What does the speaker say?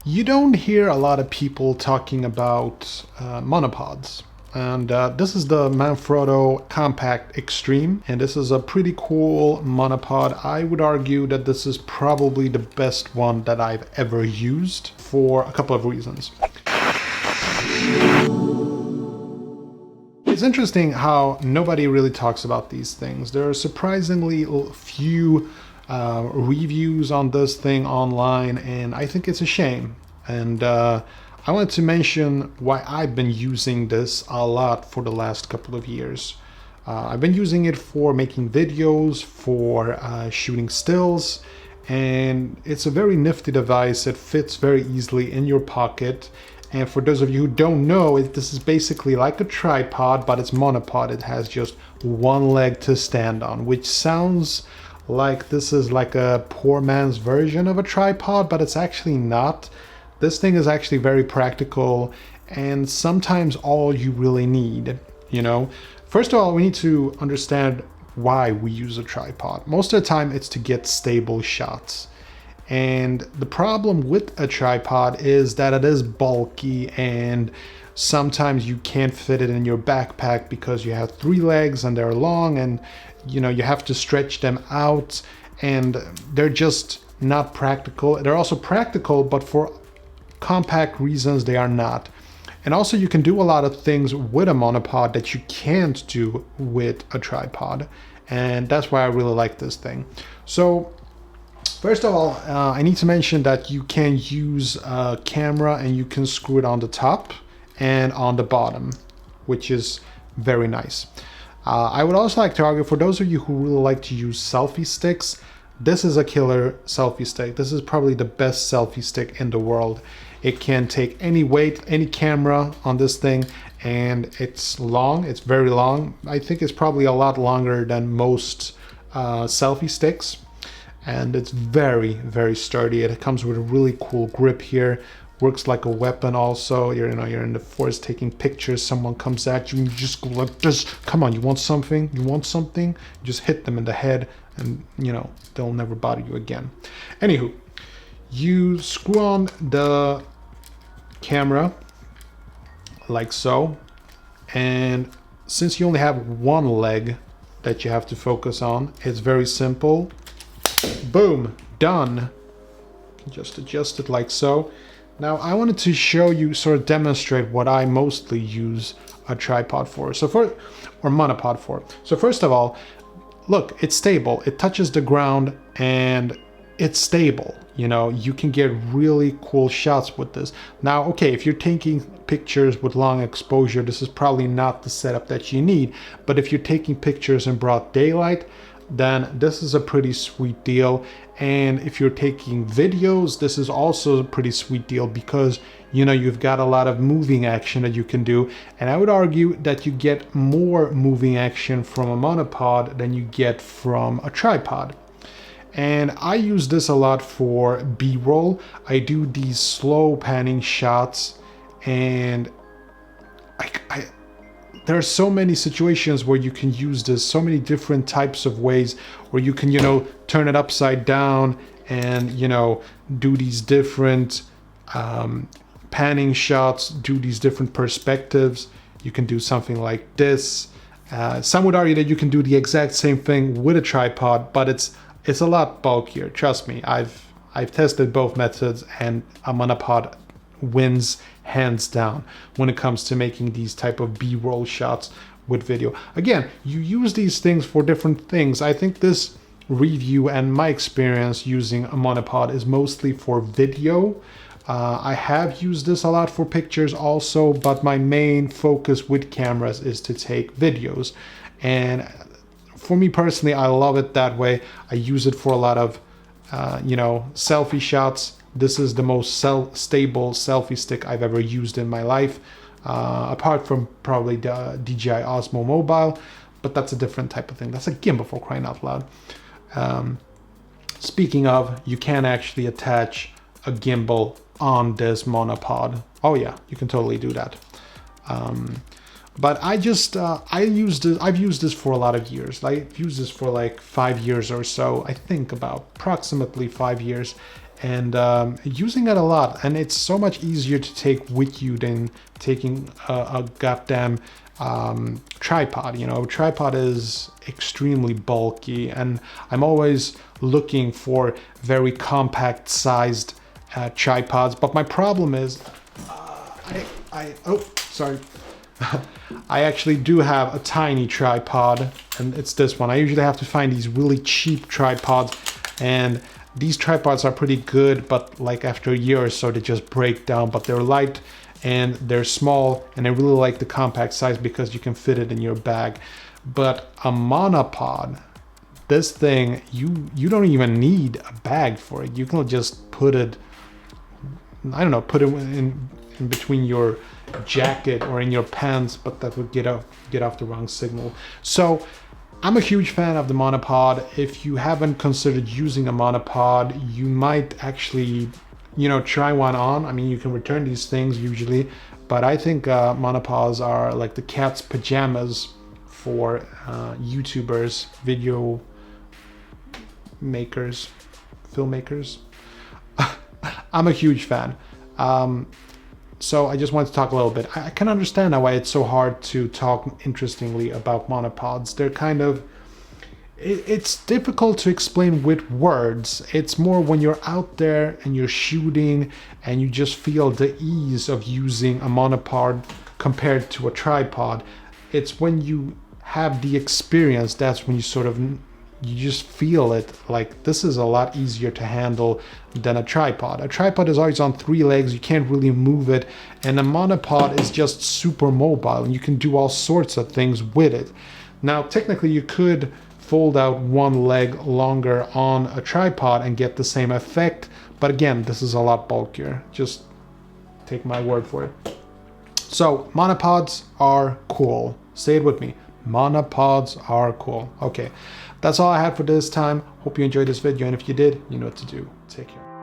You don't hear a lot of people talking about monopods. And this is the Manfrotto Compact Extreme, and this is a pretty cool monopod. I would argue that this is probably the best one that I've ever used for a couple of reasons. It's interesting how nobody really talks about these things. There are surprisingly few reviews on this thing online, and I think it's a shame. And I wanted to mention why I've been using this a lot for the last couple of years. I've been using it for making videos, for shooting stills, and it's a very nifty device. It fits very easily in your pocket. And for those of you who don't know, this is basically like a tripod, but it's monopod. It has just one leg to stand on, which sounds like this is like a poor man's version of a tripod, but it's actually not. This thing is actually very practical and sometimes all you really need, you know? First of all, we need to understand why we use a tripod. Most of the time it's to get stable shots. And the problem with a tripod is that it is bulky and sometimes you can't fit it in your backpack because you have 3 legs and they're long, and you know, you have to stretch them out, and they're just not practical. They're also practical, but for compact reasons they are not. And also you can do a lot of things with a monopod that you can't do with a tripod, and that's why I really like this thing. So first of all, I need to mention that you can use a camera and you can screw it on the top and on the bottom, which is very nice. I would also like to argue, for those of you who really like to use selfie sticks, this is a killer selfie stick. This is probably the best selfie stick in the world. It can take any weight, any camera on this thing, and it's long, it's very long. I think it's probably a lot longer than most selfie sticks. And it's very, very sturdy. It comes with a really cool grip here. Works like a weapon also. You're in the forest taking pictures, someone comes at you and you just go like this. Come on, you want something? You want something? You just hit them in the head and, you know, they'll never bother you again. Anywho, you screw on the camera like so. And since you only have one leg that you have to focus on, it's very simple. Boom, done. Just adjust it like so. Now I wanted to show you, sort of demonstrate what I mostly use a tripod for. Or monopod for. So first of all, look, it's stable. It touches the ground and it's stable. You know, you can get really cool shots with this. Now, okay, if you're taking pictures with long exposure, this is probably not the setup that you need. But if you're taking pictures in broad daylight, then this is a pretty sweet deal. And if you're taking videos, this is also a pretty sweet deal because, you know, you've got a lot of moving action that you can do. And I would argue that you get more moving action from a monopod than you get from a tripod. And I use this a lot for B-roll. I do these slow panning shots, and there are so many situations where you can use this, so many different types of ways where you can, you know, turn it upside down and, you know, do these different panning shots, do these different perspectives. You can do something like this. Some would argue that you can do the exact same thing with a tripod, but it's a lot bulkier. Trust me, I've tested both methods, and a monopod wins hands down when it comes to making these type of B-roll shots with video. Again, you use these things for different things. I think this review and my experience using a monopod is mostly for video. I have used this a lot for pictures also, but my main focus with cameras is to take videos. And for me personally, I love it that way. I use it for a lot of, you know, selfie shots. This is the most stable selfie stick I've ever used in my life, apart from probably the DJI Osmo Mobile, but that's a different type of thing. That's a gimbal, for crying out loud. Speaking of, you can actually attach a gimbal on this monopod. Oh yeah, you can totally do that. But I've used this for a lot of years. I've used this for like 5 years or so. I think about approximately 5 years, and using it a lot. And it's so much easier to take with you than taking a goddamn tripod. You know, a tripod is extremely bulky, and I'm always looking for very compact sized tripods. But my problem is, oh, sorry. I actually do have a tiny tripod, and it's this one. I usually have to find these really cheap tripods, and these tripods are pretty good, but like after a year or so they just break down. But they're light and they're small, and I really like the compact size because you can fit it in your bag. But a monopod, this thing, you don't even need a bag for it. You can just put it, I don't know, put it in between your jacket or in your pants, but that would get off the wrong signal. So I'm a huge fan of the monopod. If you haven't considered using a monopod, you might actually, you know, try one on. I mean, you can return these things usually, but I think monopods are like the cat's pajamas for YouTubers, video makers, filmmakers. I'm a huge fan. So I just wanted to talk a little bit. I can understand now why it's so hard to talk interestingly about monopods. They're kind of, it's difficult to explain with words. It's more when you're out there and you're shooting and you just feel the ease of using a monopod compared to a tripod. It's when you have the experience, that's when you sort of, you just feel it, like this is a lot easier to handle than a tripod. A tripod is always on 3 legs, you can't really move it, and a monopod is just super mobile and you can do all sorts of things with it. Now technically you could fold out one leg longer on a tripod and get the same effect, but again, this is a lot bulkier. Just take my word for it. So monopods are cool. Say it with me. Monopods are cool. Okay, that's all I had for this time. Hope you enjoyed this video, and if you did, you know what to do. Take care.